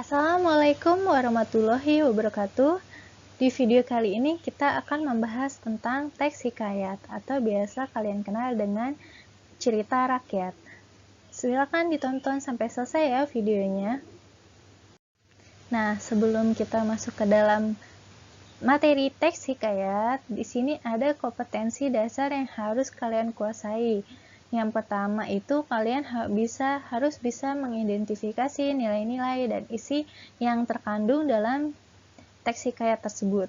Assalamualaikum warahmatullahi wabarakatuh. Di video kali ini kita akan membahas tentang teks hikayat atau biasa kalian kenal dengan cerita rakyat. Silakan ditonton sampai selesai ya videonya. Nah, sebelum kita masuk ke dalam materi teks hikayat, di sini ada kompetensi dasar yang harus kalian kuasai. Yang pertama itu kalian harus bisa mengidentifikasi nilai-nilai dan isi yang terkandung dalam teks hikayat tersebut.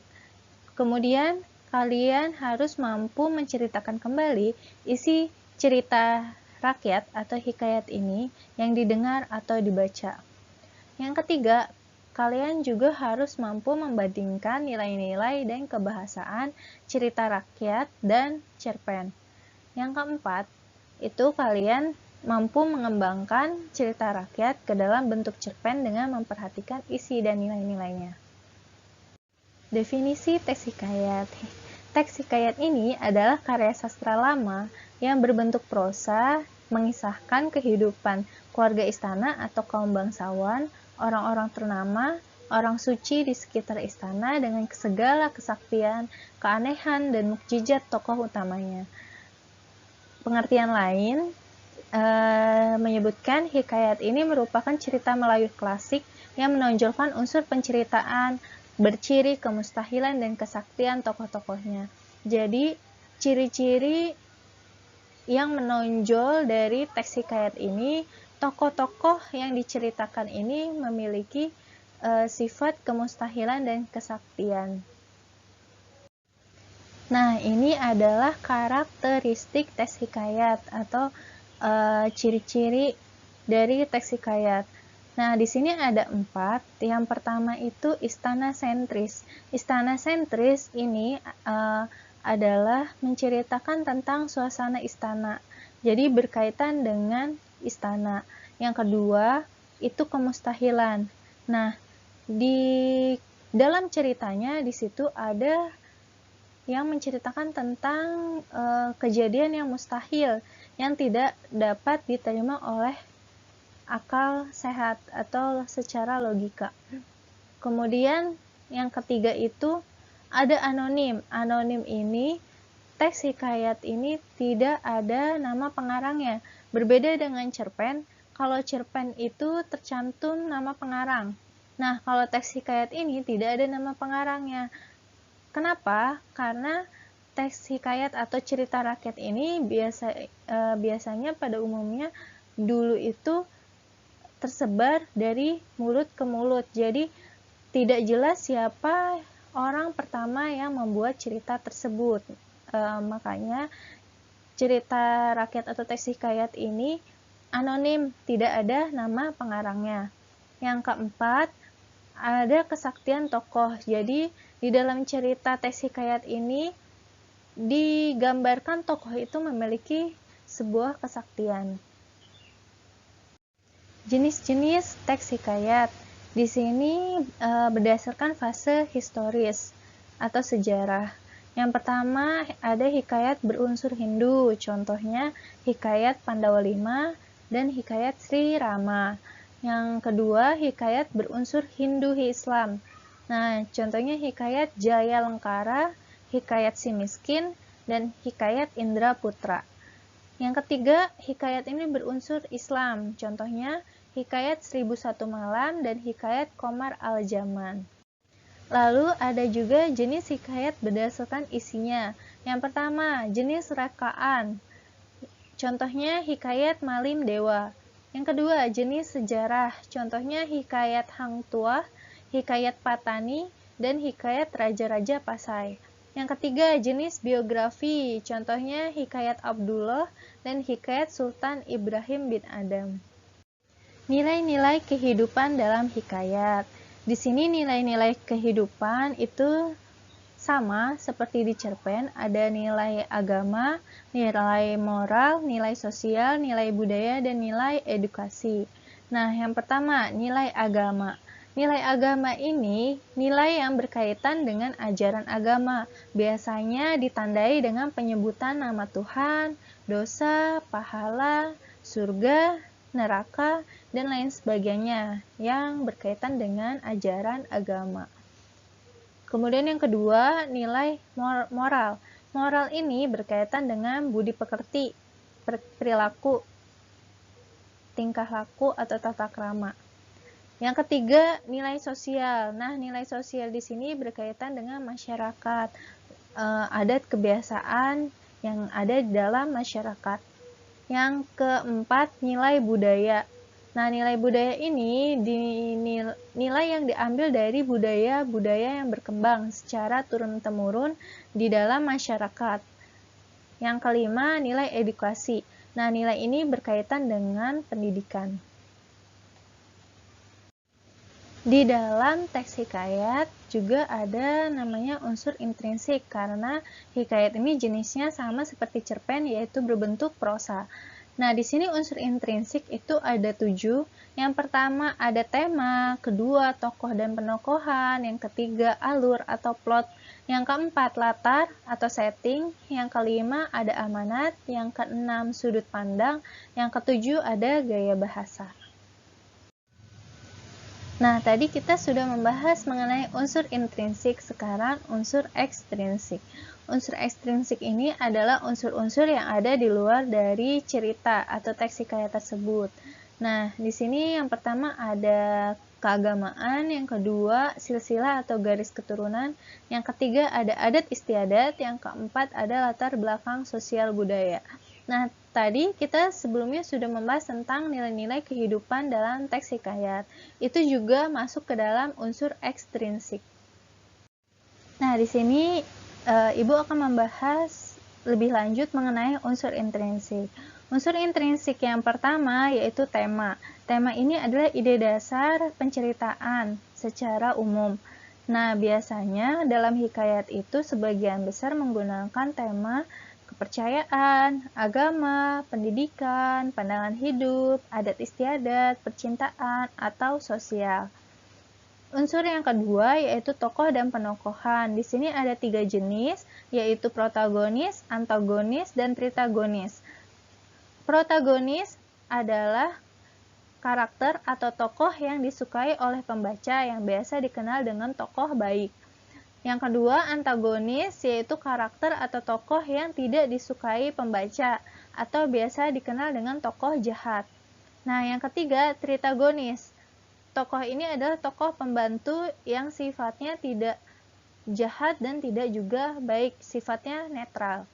Kemudian kalian harus mampu menceritakan kembali isi cerita rakyat atau hikayat ini yang didengar atau dibaca. Yang ketiga, kalian juga harus mampu membandingkan nilai-nilai dan kebahasaan cerita rakyat dan cerpen. Yang keempat, itu kalian mampu mengembangkan cerita rakyat ke dalam bentuk cerpen dengan memperhatikan isi dan nilai-nilainya. Definisi teks hikayat. Teks hikayat ini adalah karya sastra lama yang berbentuk prosa, mengisahkan kehidupan keluarga istana atau kaum bangsawan, orang-orang ternama, orang suci di sekitar istana dengan segala kesaktian, keanehan, dan mukjizat tokoh utamanya. Pengertian lain menyebutkan hikayat ini merupakan cerita Melayu klasik yang menonjolkan unsur penceritaan, berciri kemustahilan dan kesaktian tokoh-tokohnya. Jadi, ciri-ciri yang menonjol dari teks hikayat ini, tokoh-tokoh yang diceritakan ini memiliki sifat kemustahilan dan kesaktian. Nah, ini adalah karakteristik teks hikayat atau ciri-ciri dari teks hikayat. Nah, di sini ada 4. Yang pertama itu istana sentris. Istana sentris ini adalah menceritakan tentang suasana istana. Jadi berkaitan dengan istana. Yang kedua, itu kemustahilan. Nah, di dalam ceritanya di situ ada yang menceritakan tentang kejadian yang mustahil, yang tidak dapat diterima oleh akal sehat atau secara logika. Kemudian yang ketiga itu ada anonim. Anonim ini, teks hikayat ini tidak ada nama pengarangnya. Berbeda dengan cerpen, kalau cerpen itu tercantum nama pengarang. Nah, kalau teks hikayat ini tidak ada nama pengarangnya. Kenapa? Karena teks hikayat atau cerita rakyat ini biasanya pada umumnya dulu itu tersebar dari mulut ke mulut. Jadi tidak jelas siapa orang pertama yang membuat cerita tersebut. Makanya cerita rakyat atau teks hikayat ini anonim, tidak ada nama pengarangnya. Yang keempat, ada kesaktian tokoh. Jadi di dalam cerita teks hikayat ini digambarkan tokoh itu memiliki sebuah kesaktian. Jenis-jenis teks hikayat di sini berdasarkan fase historis atau sejarah. Yang pertama ada hikayat berunsur Hindu, contohnya hikayat Pandawa V dan hikayat Sri Rama. Yang kedua, hikayat berunsur Hindu Islam. Nah, contohnya hikayat Jaya Lengkara, hikayat Si Miskin, dan hikayat Indra Putra. Yang ketiga, hikayat ini berunsur Islam. Contohnya hikayat 1001 Malam dan hikayat Qomar Al-Zaman. Lalu ada juga jenis hikayat berdasarkan isinya. Yang pertama, jenis rekaan. Contohnya hikayat Malim Dewa. Yang kedua, jenis sejarah. Contohnya hikayat Hang Tuah, hikayat Patani, dan hikayat Raja-Raja Pasai. Yang ketiga, jenis biografi. Contohnya hikayat Abdullah dan hikayat Sultan Ibrahim bin Adam. Nilai-nilai kehidupan dalam hikayat. Di sini nilai-nilai kehidupan itu sama seperti di cerpen, ada nilai agama, nilai moral, nilai sosial, nilai budaya, dan nilai edukasi. Nah, yang pertama, nilai agama. Nilai agama ini nilai yang berkaitan dengan ajaran agama. Biasanya ditandai dengan penyebutan nama Tuhan, dosa, pahala, surga, neraka, dan lain sebagainya yang berkaitan dengan ajaran agama. Kemudian yang kedua, nilai moral. Moral ini berkaitan dengan budi pekerti, perilaku, tingkah laku, atau tata krama. Yang ketiga, nilai sosial. Nah, nilai sosial di sini berkaitan dengan masyarakat, adat kebiasaan yang ada di dalam masyarakat. Yang keempat, nilai budaya. Nah, nilai budaya ini nilai yang diambil dari budaya-budaya yang berkembang secara turun-temurun di dalam masyarakat. Yang kelima, nilai edukasi. Nah, nilai ini berkaitan dengan pendidikan. Di dalam teks hikayat juga ada namanya unsur intrinsik, karena hikayat ini jenisnya sama seperti cerpen, yaitu berbentuk prosa. Nah, di sini unsur intrinsik itu ada 7. Yang pertama ada tema, kedua tokoh dan penokohan, yang ketiga alur atau plot, yang keempat latar atau setting, yang kelima ada amanat, yang keenam sudut pandang, yang ketujuh ada gaya bahasa. Nah, tadi kita sudah membahas mengenai unsur intrinsik, sekarang unsur ekstrinsik. Unsur ekstrinsik ini adalah unsur-unsur yang ada di luar dari cerita atau teks hikayat tersebut. Nah, di sini yang pertama ada keagamaan, yang kedua silsilah atau garis keturunan, yang ketiga ada adat istiadat, yang keempat ada latar belakang sosial budaya. Nah, tadi kita sebelumnya sudah membahas tentang nilai-nilai kehidupan dalam teks hikayat. Itu juga masuk ke dalam unsur ekstrinsik. Nah, di sini Ibu akan membahas lebih lanjut mengenai unsur intrinsik. Unsur intrinsik yang pertama yaitu tema. Tema ini adalah ide dasar penceritaan secara umum. Nah, biasanya dalam hikayat itu sebagian besar menggunakan tema kepercayaan, agama, pendidikan, pandangan hidup, adat istiadat, percintaan, atau sosial. Unsur yang kedua yaitu tokoh dan penokohan. Di sini ada 3 jenis, yaitu protagonis, antagonis, dan tritagonis. Protagonis adalah karakter atau tokoh yang disukai oleh pembaca yang biasa dikenal dengan tokoh baik. Yang kedua, antagonis, yaitu karakter atau tokoh yang tidak disukai pembaca atau biasa dikenal dengan tokoh jahat. Nah, yang ketiga, tritagonis. Tokoh ini adalah tokoh pembantu yang sifatnya tidak jahat dan tidak juga baik, sifatnya netral.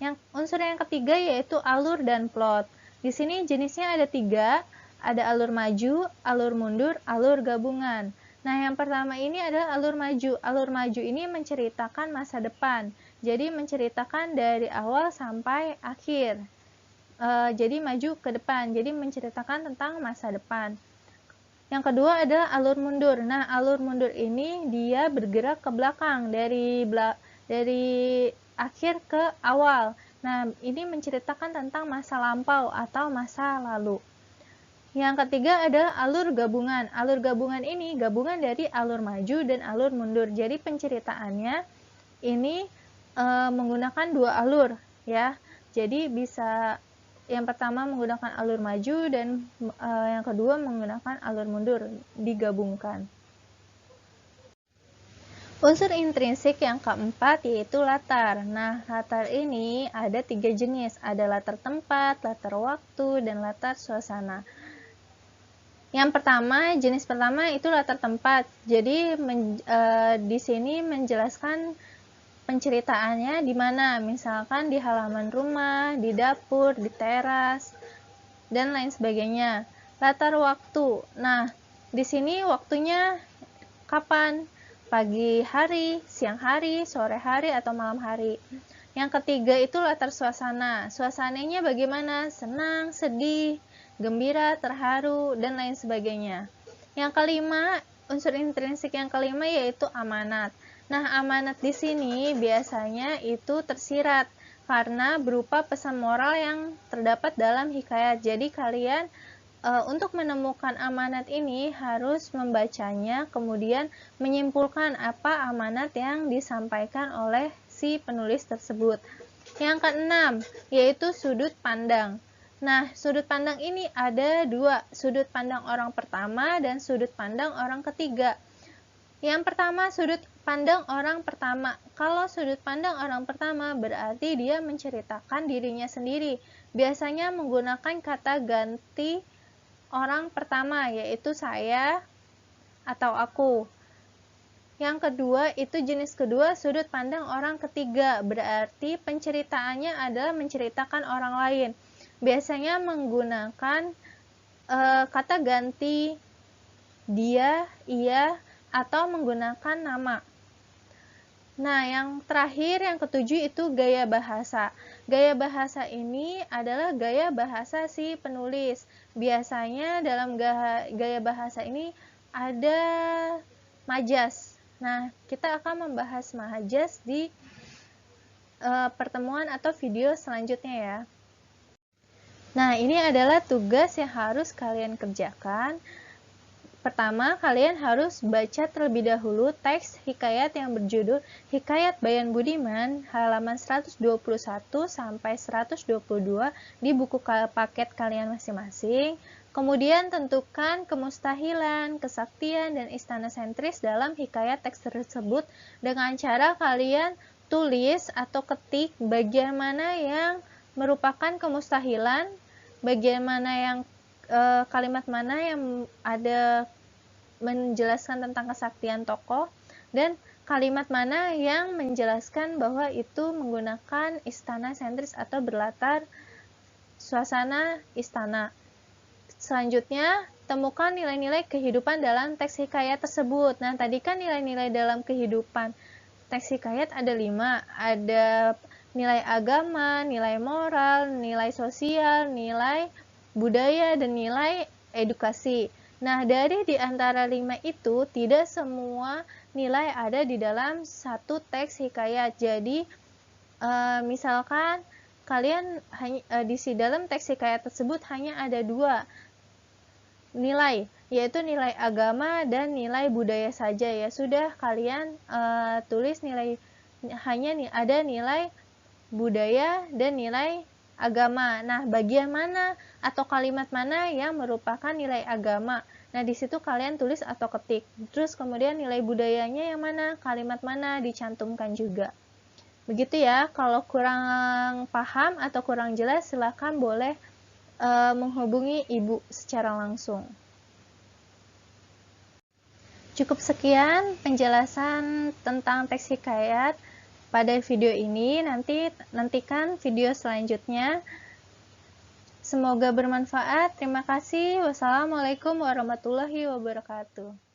Yang unsur yang ketiga yaitu alur dan plot. Di sini jenisnya ada 3, ada alur maju, alur mundur, alur gabungan. Nah, yang pertama ini adalah alur maju. Alur maju ini menceritakan masa depan, jadi menceritakan dari awal sampai akhir. Jadi maju ke depan, jadi menceritakan tentang masa depan. Yang kedua adalah alur mundur. Nah, alur mundur ini dia bergerak ke belakang dari akhir ke awal. Nah, ini menceritakan tentang masa lampau atau masa lalu. Yang ketiga adalah alur gabungan. Alur gabungan ini gabungan dari alur maju dan alur mundur. Jadi penceritaannya ini menggunakan 2 alur ya. Jadi bisa yang pertama menggunakan alur maju dan yang kedua menggunakan alur mundur, digabungkan. Unsur intrinsik yang keempat yaitu latar. Nah, latar ini ada 3 jenis, ada latar tempat, latar waktu, dan latar suasana. Yang pertama, jenis pertama itu latar tempat. Jadi di sini menjelaskan penceritaannya di mana, misalkan di halaman rumah, di dapur, di teras, dan lain sebagainya. Latar waktu. Nah, di sini waktunya kapan? Pagi hari, siang hari, sore hari, atau malam hari. Yang ketiga itu latar suasana. Suasananya bagaimana? Senang, sedih, gembira, terharu, dan lain sebagainya. Yang kelima, unsur intrinsik yang kelima yaitu amanat. Nah, amanat di sini biasanya itu tersirat karena berupa pesan moral yang terdapat dalam hikayat. Jadi kalian untuk menemukan amanat ini harus membacanya, kemudian menyimpulkan apa amanat yang disampaikan oleh si penulis tersebut. Yang keenam, yaitu sudut pandang. Nah, sudut pandang ini ada dua, sudut pandang orang pertama dan sudut pandang orang ketiga. Yang pertama, sudut pandang orang pertama. Kalau sudut pandang orang pertama berarti dia menceritakan dirinya sendiri. Biasanya menggunakan kata ganti orang pertama, yaitu saya atau aku. Yang kedua, itu jenis kedua, sudut pandang orang ketiga. Berarti penceritaannya adalah menceritakan orang lain. Biasanya menggunakan kata ganti dia, ia, atau menggunakan nama. Nah, yang terakhir, yang ketujuh itu gaya bahasa. Gaya bahasa ini adalah gaya bahasa si penulis. Biasanya dalam gaya bahasa ini ada majas. Nah, kita akan membahas majas di pertemuan atau video selanjutnya ya. Nah, ini adalah tugas yang harus kalian kerjakan. Pertama, kalian harus baca terlebih dahulu teks hikayat yang berjudul Hikayat Bayan Budiman halaman 121 sampai 122 di buku paket kalian masing-masing. Kemudian tentukan kemustahilan, kesaktian, dan istana sentris dalam hikayat teks tersebut dengan cara kalian tulis atau ketik bagian mana yang merupakan kemustahilan, bagian mana yang kalimat mana yang ada menjelaskan tentang kesaktian tokoh, dan kalimat mana yang menjelaskan bahwa itu menggunakan istana sentris atau berlatar suasana istana. Selanjutnya, temukan nilai-nilai kehidupan dalam teks hikayat tersebut. Nah, tadi kan nilai-nilai dalam kehidupan teks hikayat ada 5. Ada nilai agama, nilai moral, nilai sosial, nilai budaya, dan nilai edukasi. Nah, dari di antara 5 itu, tidak semua nilai ada di dalam satu teks hikayat. Jadi, misalkan kalian di dalam teks hikayat tersebut hanya ada 2 nilai, yaitu nilai agama dan nilai budaya saja. Ya sudah, kalian tulis nilai, hanya ada nilai budaya dan nilai agama. Nah, bagian mana atau kalimat mana yang merupakan nilai agama? Nah, di situ kalian tulis atau ketik. Terus kemudian nilai budayanya yang mana, kalimat mana dicantumkan juga. Begitu ya. Kalau kurang paham atau kurang jelas, silakan boleh menghubungi ibu secara langsung. Cukup sekian penjelasan tentang teks hikayat pada video ini. Nantikan video selanjutnya. Semoga bermanfaat. Terima kasih. Wassalamualaikum warahmatullahi wabarakatuh.